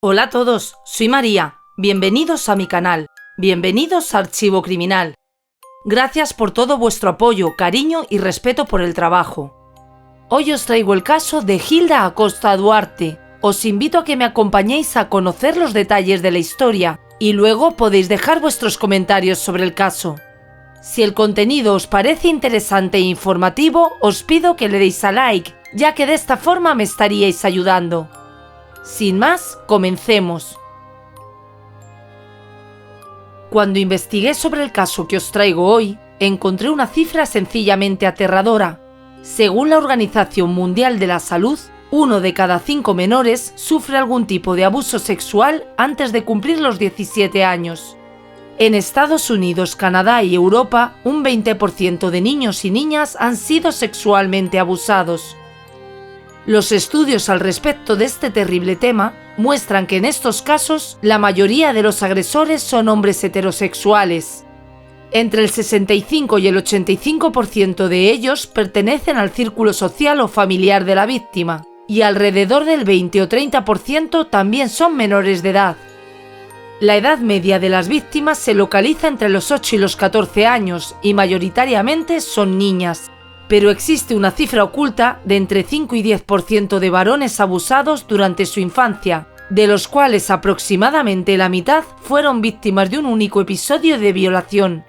Hola a todos, soy María. Bienvenidos a mi canal. Bienvenidos a Archivo Criminal. Gracias por todo vuestro apoyo, cariño y respeto por el trabajo. Hoy os traigo el caso de Hilda Acosta Duarte. Os invito a que me acompañéis a conocer los detalles de la historia y luego podéis dejar vuestros comentarios sobre el caso. Si el contenido os parece interesante e informativo, os pido que le deis a like, ya que de esta forma me estaríais ayudando. Sin más, comencemos. Cuando investigué sobre el caso que os traigo hoy, encontré una cifra sencillamente aterradora. Según la Organización Mundial de la Salud, 1 de cada 5 menores sufre algún tipo de abuso sexual antes de cumplir los 17 años. En Estados Unidos, Canadá y Europa, un 20% de niños y niñas han sido sexualmente abusados. Los estudios al respecto de este terrible tema muestran que en estos casos la mayoría de los agresores son hombres heterosexuales. Entre el 65 y el 85% de ellos pertenecen al círculo social o familiar de la víctima, y alrededor del 20 o 30% también son menores de edad. La edad media de las víctimas se localiza entre los 8 y los 14 años y mayoritariamente son niñas. Pero existe una cifra oculta de entre 5 y 10% de varones abusados durante su infancia, de los cuales aproximadamente la mitad fueron víctimas de un único episodio de violación.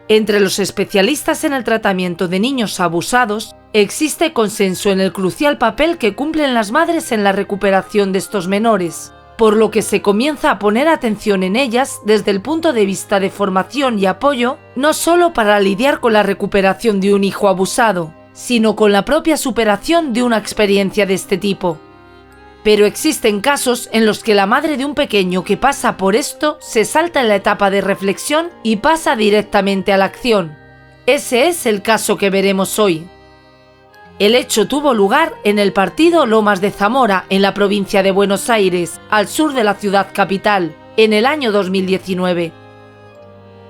Entre los especialistas en el tratamiento de niños abusados, existe consenso en el crucial papel que cumplen las madres en la recuperación de estos menores, por lo que se comienza a poner atención en ellas desde el punto de vista de formación y apoyo, no solo para lidiar con la recuperación de un hijo abusado, sino con la propia superación de una experiencia de este tipo. Pero existen casos en los que la madre de un pequeño que pasa por esto se salta en la etapa de reflexión y pasa directamente a la acción. Ese es el caso que veremos hoy. El hecho tuvo lugar en el partido Lomas de Zamora, en la provincia de Buenos Aires, al sur de la ciudad capital, en el año 2019.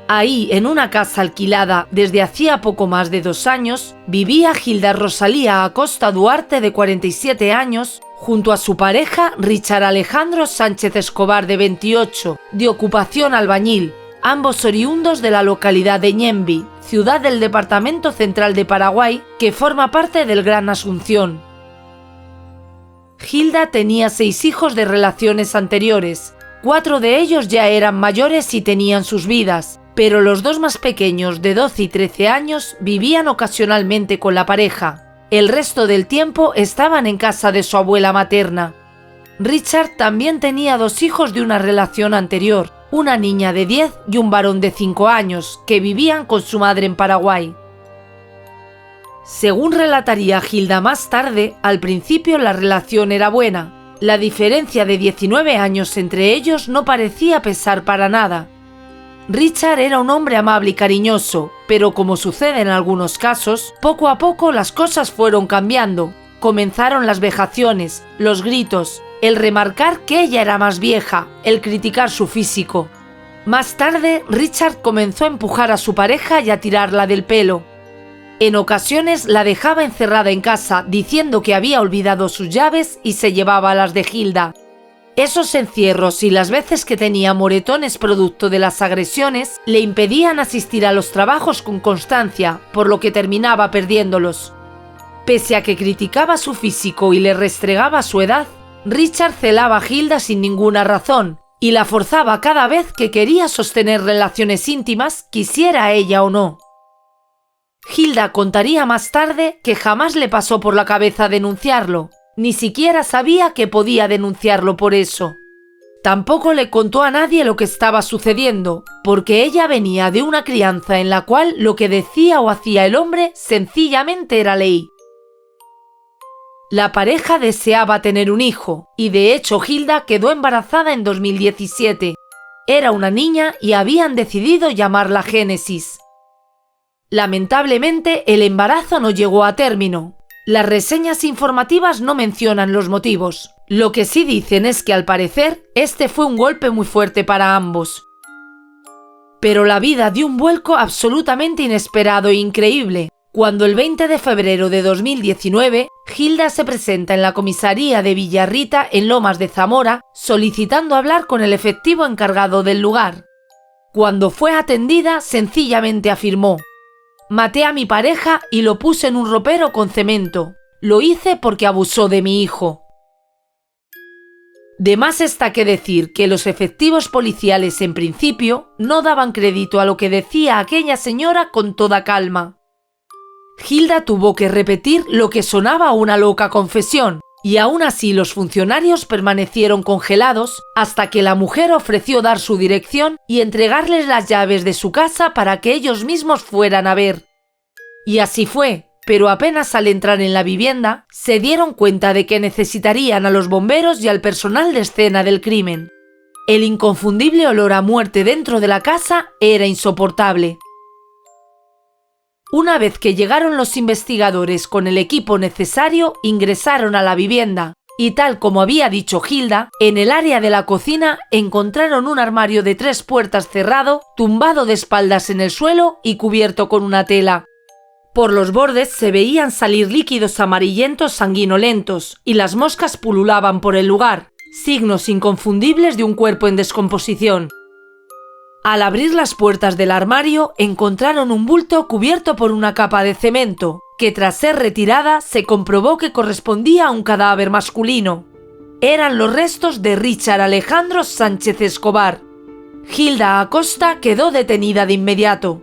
Ahí, en una casa alquilada desde hacía poco más de 2 años, vivía Hilda Rosalía Acosta Duarte, de 47 años, junto a su pareja Richard Alejandro Sánchez Escobar, de 28, de ocupación albañil, ambos oriundos de la localidad de Ñemby, ciudad del departamento central de Paraguay, que forma parte del Gran Asunción. Hilda tenía 6 hijos de relaciones anteriores. 4 de ellos ya eran mayores y tenían sus vidas, pero los 2 más pequeños, de 12 y 13 años, vivían ocasionalmente con la pareja. El resto del tiempo estaban en casa de su abuela materna. Richard también tenía 2 hijos de una relación anterior, una niña de 10 y un varón de 5 años, que vivían con su madre en Paraguay. Según relataría Hilda más tarde, al principio la relación era buena. La diferencia de 19 años entre ellos no parecía pesar para nada. Richard era un hombre amable y cariñoso, pero como sucede en algunos casos, poco a poco las cosas fueron cambiando. Comenzaron las vejaciones, los gritos, el remarcar que ella era más vieja, el criticar su físico. Más tarde, Richard comenzó a empujar a su pareja y a tirarla del pelo. En ocasiones la dejaba encerrada en casa, diciendo que había olvidado sus llaves y se llevaba las de Hilda. Esos encierros y las veces que tenía moretones producto de las agresiones le impedían asistir a los trabajos con constancia, por lo que terminaba perdiéndolos. Pese a que criticaba su físico y le restregaba su edad, Richard celaba a Hilda sin ninguna razón y la forzaba cada vez que quería sostener relaciones íntimas, quisiera ella o no. Hilda contaría más tarde que jamás le pasó por la cabeza denunciarlo, ni siquiera sabía que podía denunciarlo por eso. Tampoco le contó a nadie lo que estaba sucediendo, porque ella venía de una crianza en la cual lo que decía o hacía el hombre sencillamente era ley. La pareja deseaba tener un hijo, y de hecho Hilda quedó embarazada en 2017. Era una niña y habían decidido llamarla Génesis. Lamentablemente, el embarazo no llegó a término. Las reseñas informativas no mencionan los motivos. Lo que sí dicen es que al parecer, este fue un golpe muy fuerte para ambos. Pero la vida dio un vuelco absolutamente inesperado e increíble, Cuando el 20 de febrero de 2019, Hilda se presenta en la comisaría de Villarrita en Lomas de Zamora solicitando hablar con el efectivo encargado del lugar. Cuando fue atendida, sencillamente afirmó: «Maté a mi pareja y lo puse en un ropero con cemento. Lo hice porque abusó de mi hijo». De más está que decir que los efectivos policiales en principio no daban crédito a lo que decía aquella señora con toda calma. Hilda tuvo que repetir lo que sonaba una loca confesión, y aún así los funcionarios permanecieron congelados hasta que la mujer ofreció dar su dirección y entregarles las llaves de su casa para que ellos mismos fueran a ver. Y así fue, pero apenas al entrar en la vivienda se dieron cuenta de que necesitarían a los bomberos y al personal de escena del crimen. El inconfundible olor a muerte dentro de la casa era insoportable. Una vez que llegaron los investigadores con el equipo necesario, ingresaron a la vivienda y, tal como había dicho Hilda, en el área de la cocina encontraron un armario de 3 puertas cerrado, tumbado de espaldas en el suelo y cubierto con una tela. Por los bordes se veían salir líquidos amarillentos sanguinolentos y las moscas pululaban por el lugar, signos inconfundibles de un cuerpo en descomposición. Al abrir las puertas del armario, encontraron un bulto cubierto por una capa de cemento, que tras ser retirada se comprobó que correspondía a un cadáver masculino. Eran los restos de Richard Alejandro Sánchez Escobar. Hilda Acosta quedó detenida de inmediato.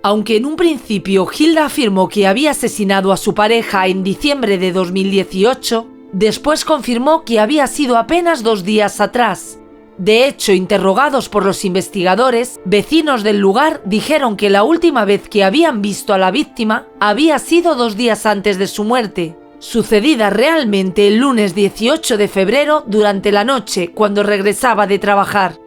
Aunque en un principio Hilda afirmó que había asesinado a su pareja en diciembre de 2018, después confirmó que había sido apenas 2 días atrás. De hecho, interrogados por los investigadores, vecinos del lugar dijeron que la última vez que habían visto a la víctima había sido 2 días antes de su muerte, sucedida realmente el lunes 18 de febrero durante la noche, cuando regresaba de trabajar.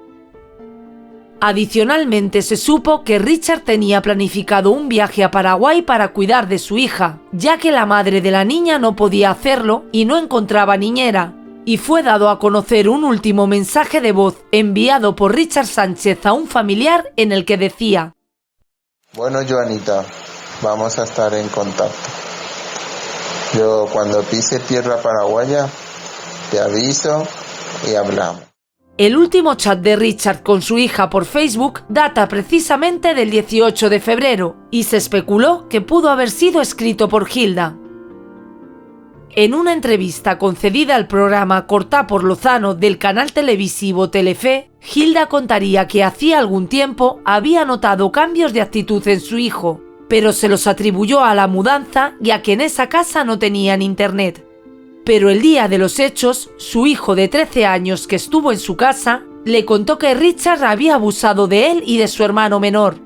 Adicionalmente, se supo que Richard tenía planificado un viaje a Paraguay para cuidar de su hija, ya que la madre de la niña no podía hacerlo y no encontraba niñera. Y fue dado a conocer un último mensaje de voz enviado por Richard Sánchez a un familiar en el que decía: «Bueno, Joanita, vamos a estar en contacto. Yo cuando pise tierra paraguaya te aviso y hablamos». El último chat de Richard con su hija por Facebook data precisamente del 18 de febrero y se especuló que pudo haber sido escrito por Hilda. En una entrevista concedida al programa Cortá por Lozano del canal televisivo Telefe, Hilda contaría que hacía algún tiempo había notado cambios de actitud en su hijo, pero se los atribuyó a la mudanza y a que en esa casa no tenían internet. Pero el día de los hechos, su hijo de 13 años que estuvo en su casa, le contó que Richard había abusado de él y de su hermano menor.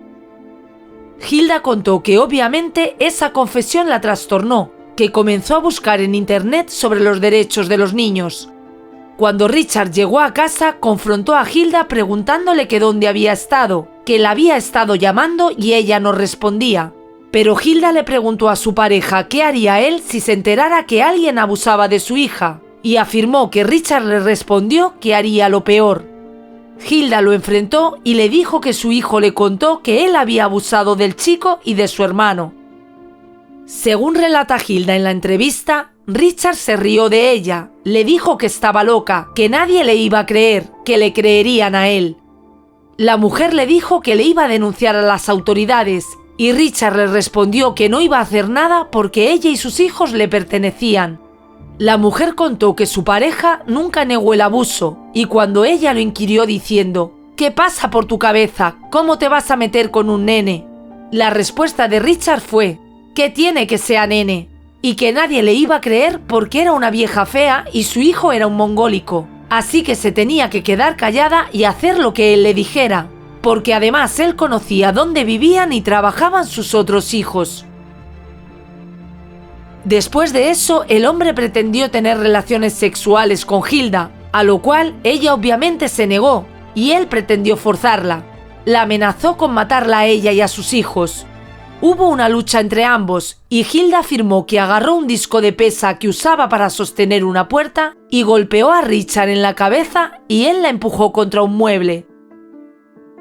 Hilda contó que obviamente esa confesión la trastornó, que comenzó a buscar en internet sobre los derechos de los niños. Cuando Richard llegó a casa, confrontó a Hilda preguntándole que dónde había estado, que la había estado llamando y ella no respondía. Pero Hilda le preguntó a su pareja qué haría él si se enterara que alguien abusaba de su hija, y afirmó que Richard le respondió que haría lo peor. Hilda lo enfrentó y le dijo que su hijo le contó que él había abusado del chico y de su hermano. Según relata Hilda en la entrevista, Richard se rió de ella, le dijo que estaba loca, que nadie le iba a creer, que le creerían a él. La mujer le dijo que le iba a denunciar a las autoridades y Richard le respondió que no iba a hacer nada porque ella y sus hijos le pertenecían. La mujer contó que su pareja nunca negó el abuso y cuando ella lo inquirió diciendo: «¿Qué pasa por tu cabeza? ¿Cómo te vas a meter con un nene?», la respuesta de Richard fue: «¿Qué tiene que sea nene?», y que nadie le iba a creer porque era una vieja fea y su hijo era un mongólico, así que se tenía que quedar callada y hacer lo que él le dijera, porque además él conocía dónde vivían y trabajaban sus otros hijos. Después de eso, el hombre pretendió tener relaciones sexuales con Hilda, a lo cual ella obviamente se negó, y él pretendió forzarla. La amenazó con matarla a ella y a sus hijos. Hubo una lucha entre ambos y Hilda afirmó que agarró un disco de pesa que usaba para sostener una puerta y golpeó a Richard en la cabeza y él la empujó contra un mueble.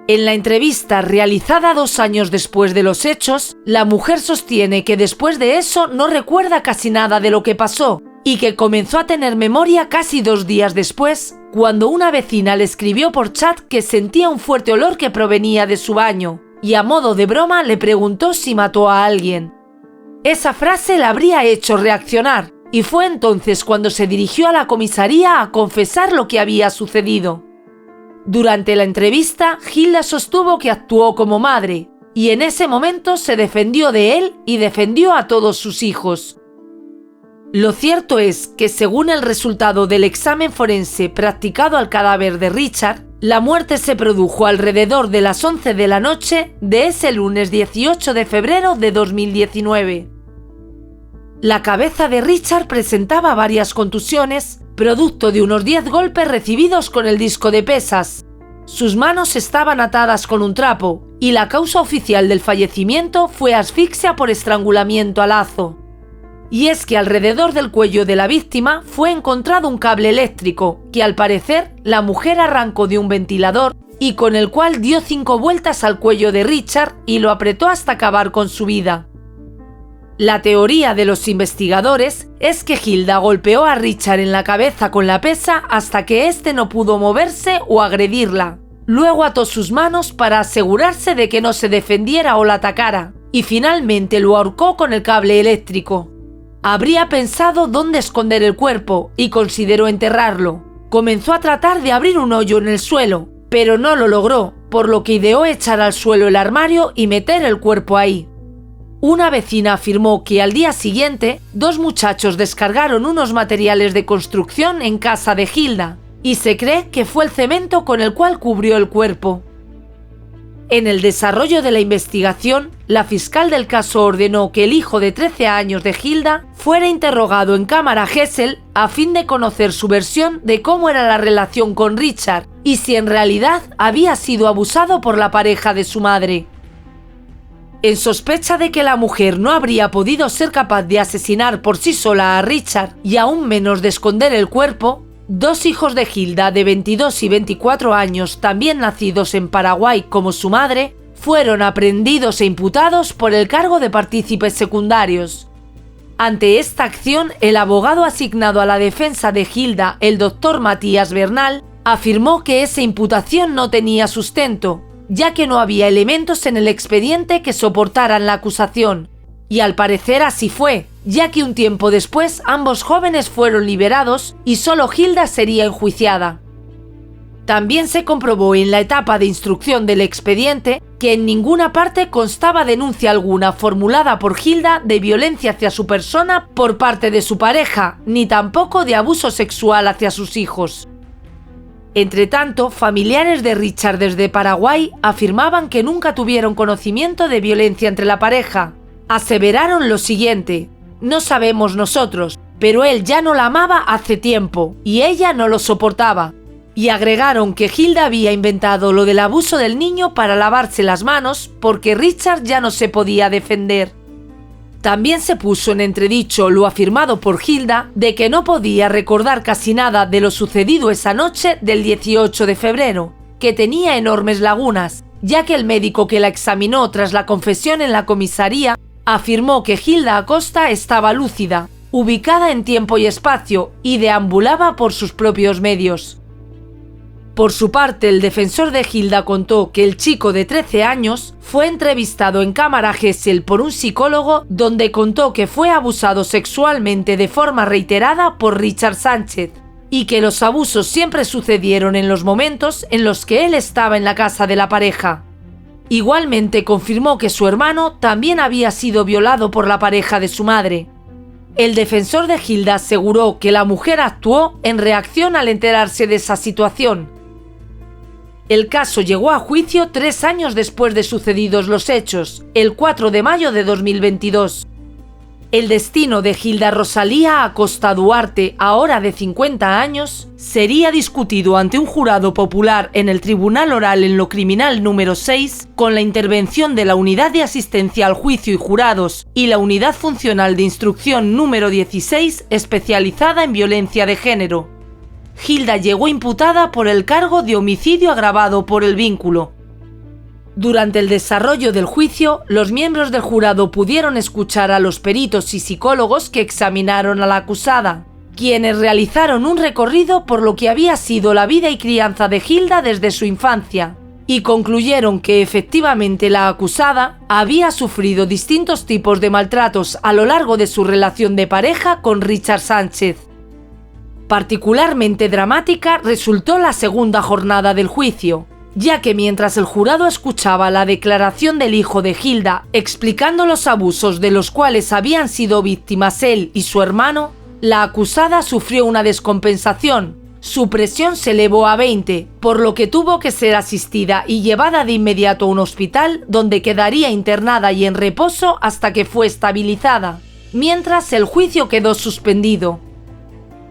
En la entrevista realizada 2 años después de los hechos, la mujer sostiene que después de eso no recuerda casi nada de lo que pasó y que comenzó a tener memoria casi 2 días después, cuando una vecina le escribió por chat que sentía un fuerte olor que provenía de su baño y a modo de broma le preguntó si mató a alguien. Esa frase la habría hecho reaccionar y fue entonces cuando se dirigió a la comisaría a confesar lo que había sucedido. Durante la entrevista, Hilda sostuvo que actuó como madre y en ese momento se defendió de él y defendió a todos sus hijos. Lo cierto es que según el resultado del examen forense practicado al cadáver de Richard, la muerte se produjo alrededor de las 11 de la noche de ese lunes 18 de febrero de 2019. La cabeza de Richard presentaba varias contusiones, producto de unos 10 golpes recibidos con el disco de pesas. Sus manos estaban atadas con un trapo y la causa oficial del fallecimiento fue asfixia por estrangulamiento a lazo. Y es que alrededor del cuello de la víctima fue encontrado un cable eléctrico que al parecer la mujer arrancó de un ventilador y con el cual dio 5 vueltas al cuello de Richard y lo apretó hasta acabar con su vida. La teoría de los investigadores es que Hilda golpeó a Richard en la cabeza con la pesa hasta que éste no pudo moverse o agredirla. Luego ató sus manos para asegurarse de que no se defendiera o la atacara y finalmente lo ahorcó con el cable eléctrico. Habría pensado dónde esconder el cuerpo y consideró enterrarlo. Comenzó a tratar de abrir un hoyo en el suelo, pero no lo logró, por lo que ideó echar al suelo el armario y meter el cuerpo ahí. Una vecina afirmó que al día siguiente, 2 muchachos descargaron unos materiales de construcción en casa de Hilda, y se cree que fue el cemento con el cual cubrió el cuerpo. En el desarrollo de la investigación, la fiscal del caso ordenó que el hijo de 13 años de Hilda fuera interrogado en cámara Gesell a fin de conocer su versión de cómo era la relación con Richard y si en realidad había sido abusado por la pareja de su madre. En sospecha de que la mujer no habría podido ser capaz de asesinar por sí sola a Richard y aún menos de esconder el cuerpo, 2 hijos de Hilda de 22 y 24 años, también nacidos en Paraguay como su madre, fueron aprehendidos e imputados por el cargo de partícipes secundarios. Ante esta acción, el abogado asignado a la defensa de Hilda, el doctor Matías Bernal, afirmó que esa imputación no tenía sustento, ya que no había elementos en el expediente que soportaran la acusación. Y al parecer así fue, ya que un tiempo después ambos jóvenes fueron liberados y solo Hilda sería enjuiciada. También se comprobó en la etapa de instrucción del expediente que en ninguna parte constaba denuncia alguna formulada por Hilda de violencia hacia su persona por parte de su pareja, ni tampoco de abuso sexual hacia sus hijos. Entretanto, familiares de Richard desde Paraguay afirmaban que nunca tuvieron conocimiento de violencia entre la pareja. Aseveraron lo siguiente: no sabemos nosotros, pero él ya no la amaba hace tiempo y ella no lo soportaba. Y agregaron que Hilda había inventado lo del abuso del niño para lavarse las manos porque Richard ya no se podía defender. También se puso en entredicho lo afirmado por Hilda de que no podía recordar casi nada de lo sucedido esa noche del 18 de febrero, que tenía enormes lagunas, ya que el médico que la examinó tras la confesión en la comisaría afirmó que Hilda Acosta estaba lúcida, ubicada en tiempo y espacio y deambulaba por sus propios medios. Por su parte, el defensor de Hilda contó que el chico de 13 años fue entrevistado en cámara Gesell por un psicólogo donde contó que fue abusado sexualmente de forma reiterada por Richard Sánchez y que los abusos siempre sucedieron en los momentos en los que él estaba en la casa de la pareja. Igualmente confirmó que su hermano también había sido violado por la pareja de su madre. El defensor de Hilda aseguró que la mujer actuó en reacción al enterarse de esa situación. El caso llegó a juicio 3 años después de sucedidos los hechos, el 4 de mayo de 2022. El destino de Hilda Rosalía Acosta Duarte, ahora de 50 años, sería discutido ante un jurado popular en el Tribunal Oral en lo Criminal número 6, con la intervención de la Unidad de Asistencia al Juicio y Jurados y la Unidad Funcional de Instrucción número 16, especializada en violencia de género. Hilda llegó imputada por el cargo de homicidio agravado por el vínculo. Durante el desarrollo del juicio, los miembros del jurado pudieron escuchar a los peritos y psicólogos que examinaron a la acusada, quienes realizaron un recorrido por lo que había sido la vida y crianza de Hilda desde su infancia, y concluyeron que efectivamente la acusada había sufrido distintos tipos de maltratos a lo largo de su relación de pareja con Richard Sánchez. Particularmente dramática resultó la segunda jornada del juicio, ya que mientras el jurado escuchaba la declaración del hijo de Hilda explicando los abusos de los cuales habían sido víctimas él y su hermano, la acusada sufrió una descompensación. Su presión se elevó a 20, por lo que tuvo que ser asistida y llevada de inmediato a un hospital donde quedaría internada y en reposo hasta que fue estabilizada, mientras el juicio quedó suspendido.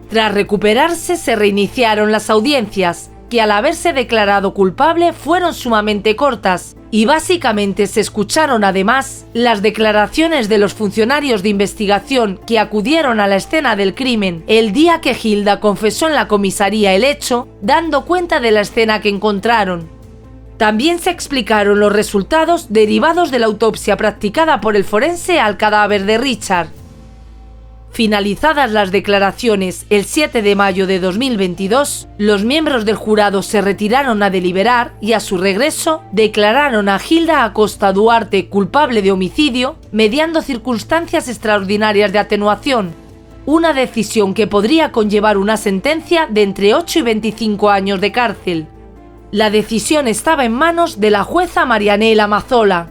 Tras recuperarse se reiniciaron las audiencias, que al haberse declarado culpable fueron sumamente cortas, y básicamente se escucharon además las declaraciones de los funcionarios de investigación que acudieron a la escena del crimen el día que Hilda confesó en la comisaría el hecho, dando cuenta de la escena que encontraron. También se explicaron los resultados derivados de la autopsia practicada por el forense al cadáver de Richard. Finalizadas las declaraciones el 7 de mayo de 2022, los miembros del jurado se retiraron a deliberar y a su regreso declararon a Hilda Acosta Duarte culpable de homicidio mediando circunstancias extraordinarias de atenuación, una decisión que podría conllevar una sentencia de entre 8 y 25 años de cárcel. La decisión estaba en manos de la jueza Marianela Mazzola.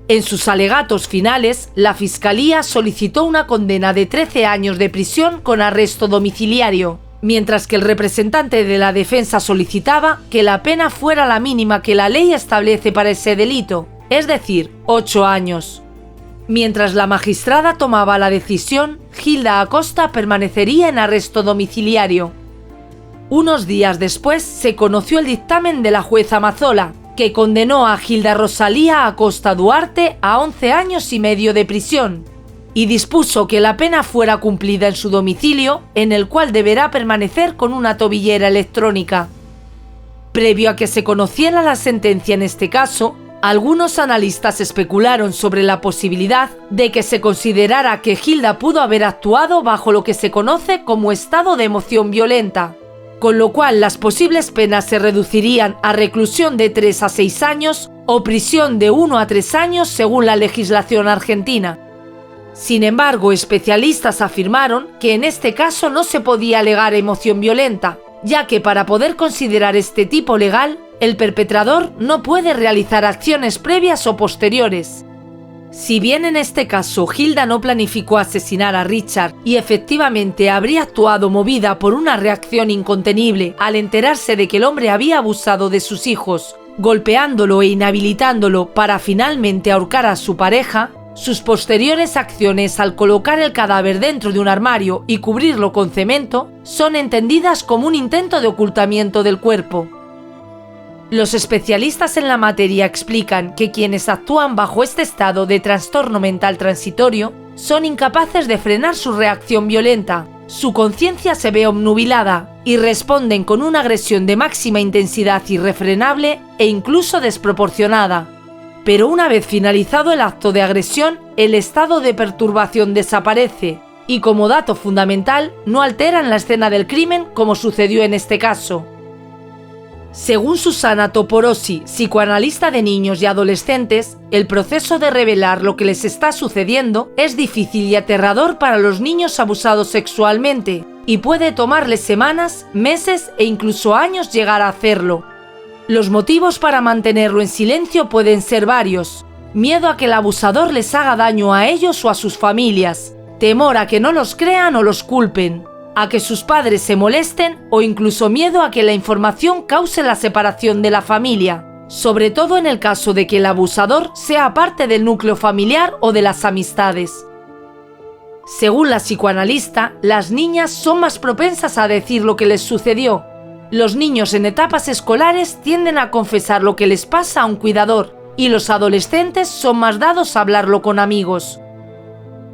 En sus alegatos finales, la Fiscalía solicitó una condena de 13 años de prisión con arresto domiciliario, mientras que el representante de la defensa solicitaba que la pena fuera la mínima que la ley establece para ese delito, es decir, 8 años. Mientras la magistrada tomaba la decisión, Hilda Acosta permanecería en arresto domiciliario. Unos días después se conoció el dictamen de la jueza Mazzola, que condenó a Hilda Rosalía Acosta Duarte a 11 años y medio de prisión, y dispuso que la pena fuera cumplida en su domicilio, en el cual deberá permanecer con una tobillera electrónica. Previo a que se conociera la sentencia en este caso, algunos analistas especularon sobre la posibilidad de que se considerara que Hilda pudo haber actuado bajo lo que se conoce como estado de emoción violenta, con lo cual las posibles penas se reducirían a reclusión de 3 a 6 años o prisión de 1 a 3 años según la legislación argentina. Sin embargo, especialistas afirmaron que en este caso no se podía alegar emoción violenta, ya que para poder considerar este tipo legal, el perpetrador no puede realizar acciones previas o posteriores. Si bien en este caso Hilda no planificó asesinar a Richard y efectivamente habría actuado movida por una reacción incontenible al enterarse de que el hombre había abusado de sus hijos, golpeándolo e inhabilitándolo para finalmente ahorcar a su pareja, sus posteriores acciones al colocar el cadáver dentro de un armario y cubrirlo con cemento son entendidas como un intento de ocultamiento del cuerpo. Los especialistas en la materia explican que quienes actúan bajo este estado de trastorno mental transitorio son incapaces de frenar su reacción violenta, su conciencia se ve obnubilada y responden con una agresión de máxima intensidad irrefrenable e incluso desproporcionada. Pero una vez finalizado el acto de agresión, el estado de perturbación desaparece y, como dato fundamental, no alteran la escena del crimen como sucedió en este caso. Según Susana Toporosi, psicoanalista de niños y adolescentes, el proceso de revelar lo que les está sucediendo es difícil y aterrador para los niños abusados sexualmente, y puede tomarles semanas, meses e incluso años llegar a hacerlo. Los motivos para mantenerlo en silencio pueden ser varios: miedo a que el abusador les haga daño a ellos o a sus familias, temor a que no los crean o los culpen, a que sus padres se molesten o incluso miedo a que la información cause la separación de la familia, sobre todo en el caso de que el abusador sea parte del núcleo familiar o de las amistades. Según la psicoanalista, las niñas son más propensas a decir lo que les sucedió. Los niños en etapas escolares tienden a confesar lo que les pasa a un cuidador y los adolescentes son más dados a hablarlo con amigos.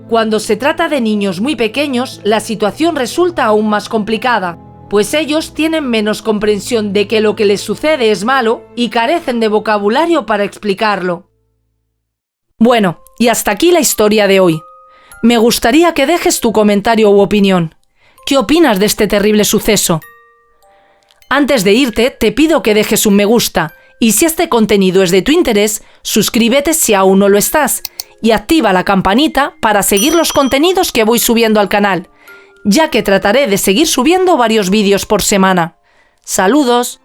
Cuando se trata de niños muy pequeños, la situación resulta aún más complicada. pues ellos tienen menos comprensión de que lo que les sucede es malo y carecen de vocabulario para explicarlo. Bueno, y hasta aquí la historia de hoy. Me gustaría que dejes tu comentario u opinión. ¿Qué opinas de este terrible suceso? Antes de irte, te pido que dejes un me gusta y si este contenido es de tu interés, suscríbete si aún no lo estás y activa la campanita para seguir los contenidos que voy subiendo al canal, ya que trataré de seguir subiendo varios vídeos por semana. ¡Saludos!